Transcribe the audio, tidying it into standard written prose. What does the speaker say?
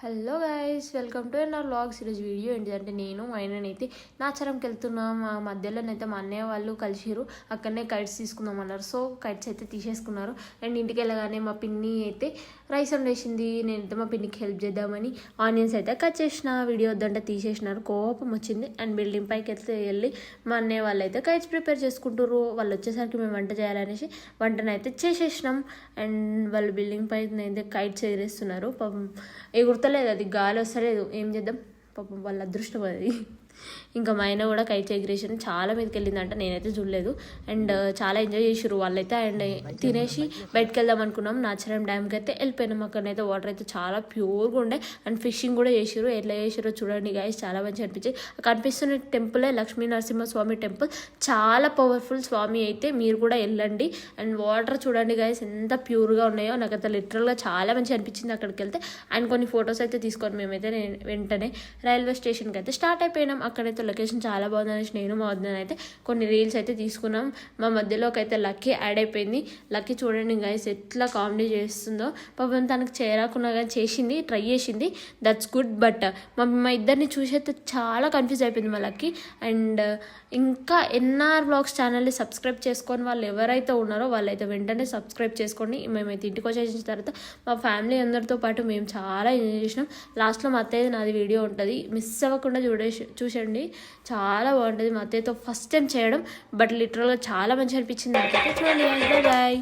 Hello guys, welcome to నా vlogs. ఈరోజు video ఏంటిదంటే నేను మా ఆయననైతే నాచారంకి వెళ్తున్నాం. మా మధ్యలోనైతే మా అన్నయ్య వాళ్ళు కలిసిరు. అక్కడనే కైట్స్ తీసుకుందాం అన్నారు. సో కైట్స్ అయితే తీసేసుకున్నారు. అండ్ ఇంటికి వెళ్ళగానే మా పిన్ని అయితే రైస్ వండేసింది. నేనైతే మా పిన్నికి హెల్ప్ చేద్దామని ఆనియన్స్ అయితే కట్ చేసిన. వీడియో వద్దంటే తీసేసినారు. కోపం వచ్చింది. అండ్ బిల్డింగ్ పైకి వెళ్ళి మా అన్నయ్య వాళ్ళు అయితే కైట్స్ ప్రిపేర్ చేసుకుంటారు. వాళ్ళు వచ్చేసరికి మేము వంట చేయాలనేసి వంటనైతే చేసేసినాం. అండ్ వాళ్ళు బిల్డింగ్ పైన అయితే కైట్స్ ఎగిరేస్తున్నారు. పాపం ఎగురుతలేదు, అది గాలి వస్తలేదు. ఏం చేద్దాం, పాపం వాళ్ళ అదృష్టం అది. ఇంకా మా ఆయన కూడా కైట్ ఎగిరేషన్ చాలా మీదకి వెళ్ళిందంట, నేనైతే చూడలేదు. అండ్ చాలా ఎంజాయ్ చేసారు వాళ్ళైతే. అండ్ తినేసి బయటకు వెళ్దాం అనుకున్నాం. నాచారం డ్యామ్కి అయితే వెళ్ళిపోయినాం. అక్కడనైతే వాటర్ అయితే చాలా ప్యూర్గా ఉండే. అండ్ ఫిషింగ్ కూడా చేసారు. ఎట్లా చేసారో చూడండి గాయస్, చాలా మంచిగా అనిపించింది. కనిపిస్తున్న టెంపులే లక్ష్మీ నరసింహస్వామి టెంపుల్. చాలా పవర్ఫుల్ స్వామి అయితే, మీరు కూడా వెళ్ళండి. అండ్ వాటర్ చూడండి గాయస్ ఎంత ప్యూర్గా ఉన్నాయో. నాకైతే లిటరల్గా చాలా మంచిగా అనిపించింది అక్కడికి వెళ్తే. అండ్ కొన్ని ఫొటోస్ అయితే తీసుకొని మేమైతే వెంటనే రైల్వే స్టేషన్కి అయితే స్టార్ట్ అయిపోయినాం. అక్కడైతే లొకేషన్ చాలా బాగుంది అనేసి నేను మా వద్ద అయితే కొన్ని రీల్స్ అయితే తీసుకున్నాం. మా మధ్యలోకి అయితే లక్కీ యాడ్ అయిపోయింది. లక్కీ చూడండి గైస్ ఎట్లా కామెడీ చేస్తుందో. పాపం తనకు చేరాకున్నా కానీ చేసింది, ట్రై చేసింది. That's good. బట్ మా ఇద్దరిని చూసి అయితే చాలా కన్ఫ్యూజ్ అయిపోయింది మా లక్కీ. అండ్ ఇంకా ఎన్ఆర్ వ్లాగ్స్ ఛానల్ని సబ్స్క్రైబ్ చేసుకొని వాళ్ళు ఎవరైతే ఉన్నారో వాళ్ళైతే వెంటనే సబ్స్క్రైబ్ చేసుకోండి. మేమైతే ఇంటికి వచ్చేసిన తర్వాత మా ఫ్యామిలీ అందరితో పాటు మేము చాలా ఎంజాయ్ చేసినాం. లాస్ట్లో మా అత్తయ్యది నాది వీడియో ఉంటుంది, మిస్ అవ్వకుండా చూసండి. చాలా బాగుంటుంది. మా అత్తయ్యతో ఫస్ట్ టైం చేయడం, బట్ లిటరల్గా చాలా మంచిగా అనిపించింది నాకైతే. చూడండి, బాయ్.